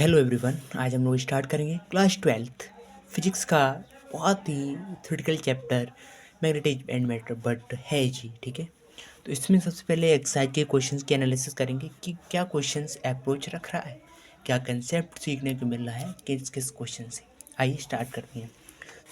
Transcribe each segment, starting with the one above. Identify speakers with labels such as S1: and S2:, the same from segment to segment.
S1: Hello everyone, आज हम लोग स्टार्ट करेंगे क्लास 12th फिजिक्स का बहुत ही theoretical chapter magnetic and matter but है जी। ठीक है, तो इसमें सबसे पहले एक्सरसाइज के क्वेश्चंस की एनालिसिस करेंगे कि क्या क्वेश्चंस अप्रोच रख रहा है, क्या कंसेप्ट सीखने को मिल रहा है किस किस क्वेश्चन से। आइए स्टार्ट करते हैं।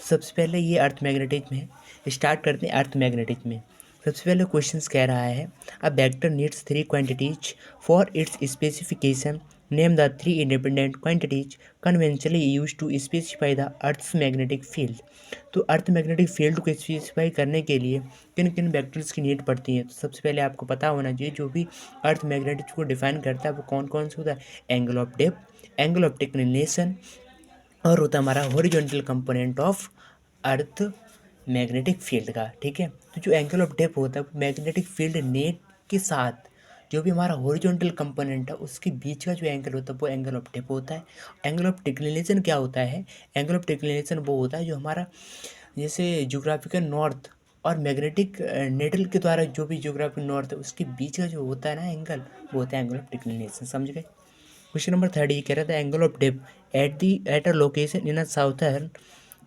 S1: सबसे पहले ये अर्थ मैग्नेटिज्म है, स्टार्ट करते हैं अर्थ मैग्नेटिज्म में। सबसे पहले क्वेश्चंस कह रहा है a vector needs three quantities for its specification, name the three independent quantities conventionally use to specify the earth's magnetic field. तो अर्थ मैग्नेटिक फील्ड को स्पेसिफाई करने के लिए किन किन वेक्टर्स की नीड पड़ती है। तो सबसे पहले आपको पता होना चाहिए जो भी अर्थ मैग्नेटिक को डिफाइन करता है वो कौन कौन से होता है। Angle of depth, angle of declination, और होता है हमारा horizontal component of earth magnetic field का। ठीक है, तो जो एंगल ऑफ डेप्थ होता है वो मैग्नेटिक फील्ड नेट के साथ जो भी हमारा हॉरिजॉन्टल कंपोनेंट है उसके बीच का जो एंगल होता है वो एंगल ऑफ डेप्थ होता है। एंगल ऑफ डिक्लिनेशन क्या होता है? एंगल ऑफ डिक्लिनेशन वो होता है जो हमारा जैसे ज्योग्राफिकल नॉर्थ और मैग्नेटिक नेडल के द्वारा जो भी ज्योग्राफिकल नॉर्थ है उसके बीच का जो होता है ना एंगल, वो होता है एंगल ऑफ डिक्लिनेशन। समझ गए? क्वेश्चन नंबर 30 ये कह रहा था angle of depth at a location in a southern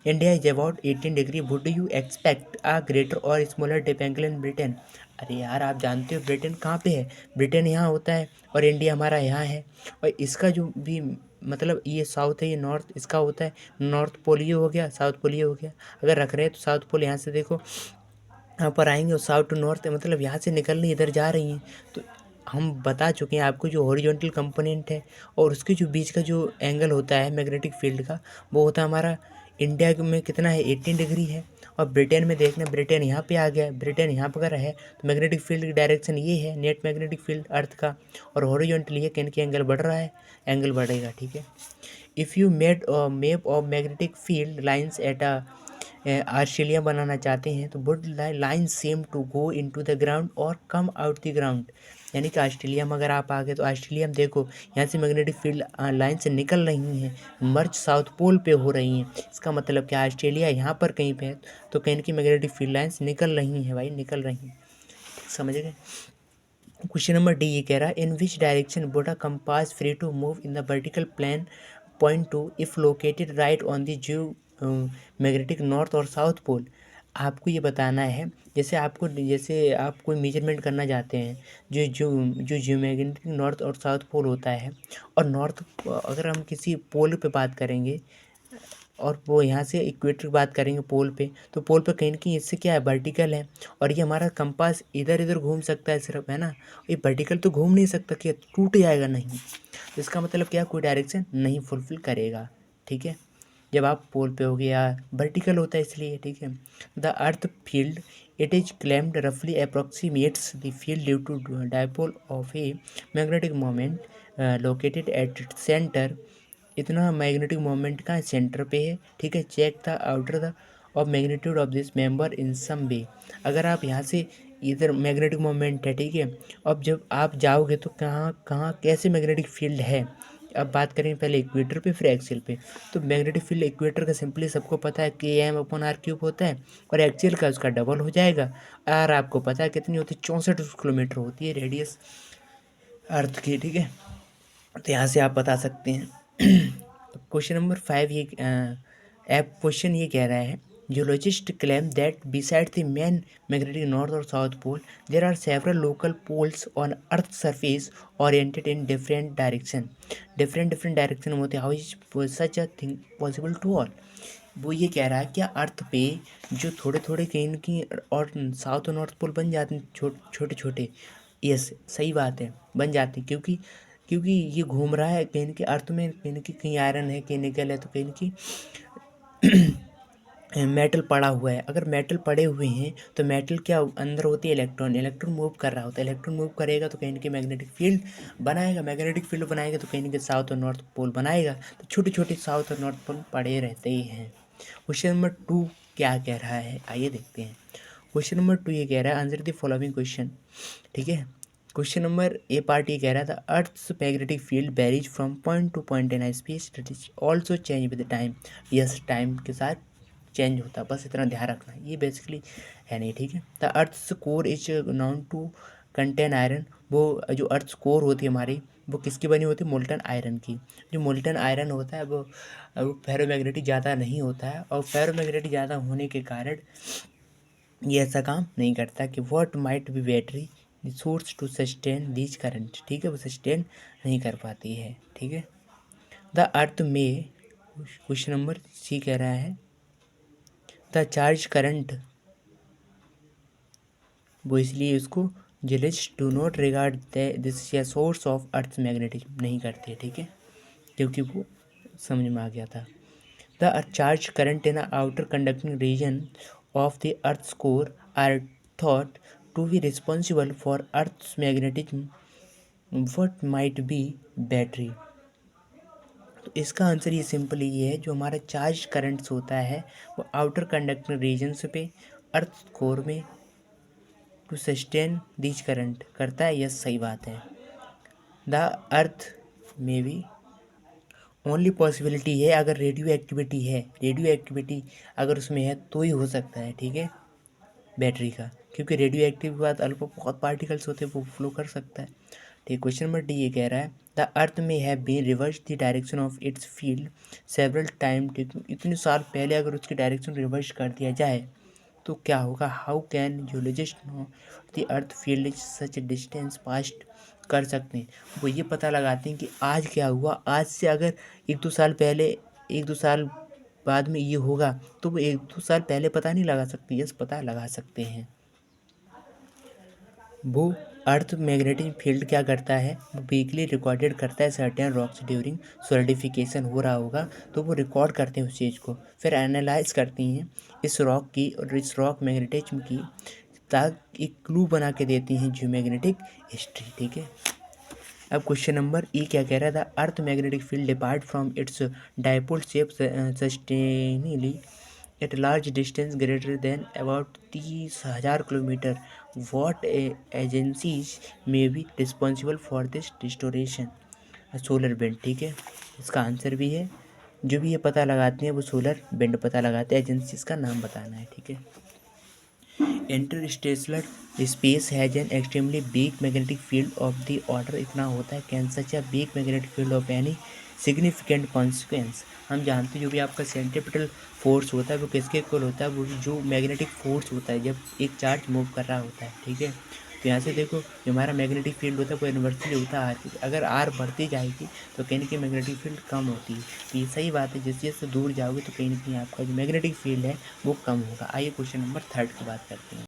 S1: India is about 18 degree, would you expect a greater और smaller depth angle in Britain. अरे यार, आप जानते हो ब्रिटेन कहाँ पे है? ब्रिटेन यहाँ होता है और इंडिया हमारा यहाँ है, और इसका जो भी मतलब ये साउथ है ये नॉर्थ इसका होता है। नॉर्थ पोल ये हो गया, साउथ पोल ये हो गया। अगर रख रहे हैं तो साउथ पोल यहाँ से देखो यहाँ पर आएंगे और साउथ टू नॉर्थ मतलब यहाँ से निकल रही इधर जा रही हैं। तो हम बता चुके हैं आपको जो हॉरिजॉन्टल कंपोनेंट है और उसके जो बीच का जो एंगल होता है मैग्नेटिक फील्ड का वो होता है हमारा इंडिया में कितना है 18 डिग्री है। और ब्रिटेन में देखना, ब्रिटेन यहाँ पे आ गया, ब्रिटेन यहाँ पर है तो मैग्नेटिक फील्ड की डायरेक्शन ये है नेट मैग्नेटिक फील्ड अर्थ का, और हॉरिजॉन्टली है कि एंगल बढ़ रहा है, एंगल बढ़ेगा। ठीक है, if you made map of magnetic field lines at a Australia बनाना चाहते हैं तो would line same to go into the ground और कम आउट द ग्राउंड। यानी कि ऑस्ट्रेलिया में अगर आप आ गए तो ऑस्ट्रेलिया में देखो यहाँ से मैग्नेटिक फील्ड लाइन से निकल रही हैं, मर्ज साउथ पोल पे हो रही हैं। इसका मतलब क्या ऑस्ट्रेलिया यहाँ पर कहीं पे है तो कहीं की मैग्नेटिक फील्ड लाइन्स निकल रही हैं भाई, निकल रही हैं। समझ गए? क्वेश्चन नंबर डी ये कह रहा है in which direction would a compass free to move in the vertical plane point to if located right on the जो मैग्नेटिक नॉर्थ और साउथ पोल। आपको ये बताना है जैसे आप कोई मेजरमेंट करना चाहते हैं जो जो जो मैग्नेटिक नॉर्थ और साउथ पोल होता है, और नॉर्थ अगर हम किसी पोल पे बात करेंगे और वो यहाँ से इक्वेटर की बात करेंगे पोल पे, तो पोल पे कहीं ना कहीं इससे क्या है वर्टिकल है, और ये हमारा कंपास इधर इधर घूम सकता है सिर्फ, है ना। ये वर्टिकल तो घूम नहीं सकता, कि टूट जाएगा नहीं, तो इसका मतलब क्या, कोई डायरेक्शन नहीं फुलफिल करेगा। ठीक है, जब आप पोल पे हो गया वर्टिकल होता है इसलिए। ठीक है, the earth field it is claimed रफली approximates the field due to dipole of a magnetic moment located at centre. इतना मैग्नेटिक मोमेंट का सेंटर पे है। ठीक है, check the outer the of magnitude of this member in some way. अगर आप यहाँ से इधर मैग्नेटिक मोमेंट है, ठीक है, अब जब आप जाओगे तो कहाँ कहाँ कैसे मैग्नेटिक फील्ड है। अब बात करें पहले इक्वेटर पे फिर एक्सियल पे। तो मैग्नेटिक फील्ड इक्वेटर का सिंपली सबको पता है कि KM/R³ होता है, और एक्सियल का उसका डबल हो जाएगा। आर आपको पता है कितनी होती है, 64 किलोमीटर होती है रेडियस अर्थ की। ठीक है, तो यहाँ से आप बता सकते हैं। क्वेश्चन नंबर 5 ये ऐप क्वेश्चन ये कह रहा है geologist claim that beside the main magnetic north और south pole there are several local poles on earth surface oriented in different direction. Different direction में होते हैं। How is such a thing possible to all. वो ये कह रहा है क्या अर्थ पे जो थोड़े थोड़े कहीं की और साउथ और नॉर्थ पोल बन जाते हैं छोटे छोटे। यस, सही बात है, बन जाते हैं, क्योंकि ये घूम रहा है कहीं के अर्थ में, कहीं आयरन है, कहीं निकल है, तो कहीं की मेटल पड़ा हुआ है। अगर मेटल पड़े हुए हैं तो मेटल क्या अंदर होती है, इलेक्ट्रॉन, इलेक्ट्रॉन मूव कर रहा होता है। इलेक्ट्रॉन मूव करेगा तो कहीं के मैग्नेटिक फील्ड बनाएगा, मैग्नेटिक फील्ड बनाएगा तो कहीं के साउथ और नॉर्थ पोल बनाएगा। तो छोटे छोटे साउथ और नॉर्थ पोल पड़े रहते ही हैं। क्वेश्चन नंबर 2 क्या कह रहा है, आइए देखते हैं। क्वेश्चन नंबर 2 ये कह रहा है आंसर द फॉलोइंग क्वेश्चन। ठीक है, क्वेश्चन नंबर ए पार्ट ये कह रहा था earth's magnetic field varies from point to point in space that is also change with time. Yes, time के साथ चेंज होता है, बस इतना ध्यान रखना है, ये बेसिकली है नहीं। ठीक है, the earth's core is known to contain iron वो जो अर्थ कोर होती है हमारी, वो किसकी बनी होती है? मोल्टन आयरन की। जो मोल्टन आयरन होता है वो फेरोमैग्नेटिक ज़्यादा नहीं होता है, और फेरोमैग्नेटिक ज़्यादा होने के कारण ये ऐसा काम नहीं करता कि what might be battery source to sustain these current, ठीक है, वो सस्टेन नहीं कर पाती है, ठीक है। द अर्थ में, क्वेश्चन नंबर सी कह रहा है द चार्ज करंट, वो इसलिए उसको जेलिस्ट डू नॉट रिगार्ड दिस या सोर्स ऑफ अर्थ मैग्नेटिज्म नहीं करती है, ठीक है, क्योंकि वो समझ में आ गया था। The charge current in outer conducting region of the earth's core are thought to be responsible for Earth's magnetism. What might be battery? तो इसका आंसर ये सिंपल ये है, जो हमारा चार्ज करंट्स होता है वो आउटर कंडक्टिंग रीजन्स पे अर्थ कोर में टू सस्टेन दीज करंट करता है। यस, सही बात है। द अर्थ में भी ओनली पॉसिबिलिटी है अगर रेडियो एक्टिविटी है, रेडियो एक्टिविटी अगर उसमें है तो ही हो सकता है, ठीक है, बैटरी का, क्योंकि रेडियो एक्टिव के बाद अल्फा बहुत पार्टिकल्स होते हैं, वो फ्लो कर सकता है, ठीक। क्वेश्चन नंबर डी ये कह रहा है द अर्थ में have been reverse the direction of its field several time, इतने साल पहले अगर उसकी डायरेक्शन रिवर्स कर दिया जाए तो क्या होगा? How can geologist know the earth field such distance past कर सकते हैं, वो ये पता लगाते हैं कि आज क्या हुआ, आज से अगर एक दो साल पहले, एक दो साल बाद में ये होगा तो वो एक दो साल पहले पता नहीं लगा सकते, यस पता लगा सकते हैं। वो अर्थ मैग्नेटिक फील्ड क्या करता है, वो वीकली रिकॉर्डेड करता है सर्टेन रॉक्स ड्यूरिंग सॉलिडिफिकेशन हो रहा होगा तो वो रिकॉर्ड करते हैं उस चीज़ को, फिर एनालाइज करती हैं इस रॉक की और इस रॉक मैग्नेटिज्म की, ताकि एक क्लू बना के देती हैं जो मैग्नेटिक हिस्ट्री, ठीक है। अब क्वेश्चन नंबर ई क्या कह रहा था? Earth magnetic field depart from its dipole shape substantially at large distance greater than about 30,000 kilometre, what agencies may be responsible for this distortion? Solar bend, ठीक है, इसका आंसर भी है। जो भी ये पता लगाते हैं वो सोलर बेंड पता लगाते हैं, एजेंसीज का नाम बताना है, ठीक है। Interstellar space has an extremely weak magnetic field of the order, इतना होता है, can such a weak magnetic field of any significant consequence? हम जानते हैं जो भी आपका सेंट्रीपिटल फोर्स होता है वो किसके इक्वल होता है? वो जो मैग्नेटिक फोर्स होता है जब एक चार्ज मूव कर रहा होता है, ठीक है। तो यहाँ से देखो जो हमारा मैग्नेटिक फील्ड होता है वो इन्वर्सली होता है आर, अगर आर बढ़ती जाएगी तो कहीं ना कहीं मैग्नेटिक फील्ड कम होती है, तो ये सही बात है, जैसे जैसे दूर जाओगे तो कहीं ना कहीं आपका जो मैग्नेटिक फील्ड है वो कम होगा। आइए क्वेश्चन नंबर थर्ड की बात करते हैं।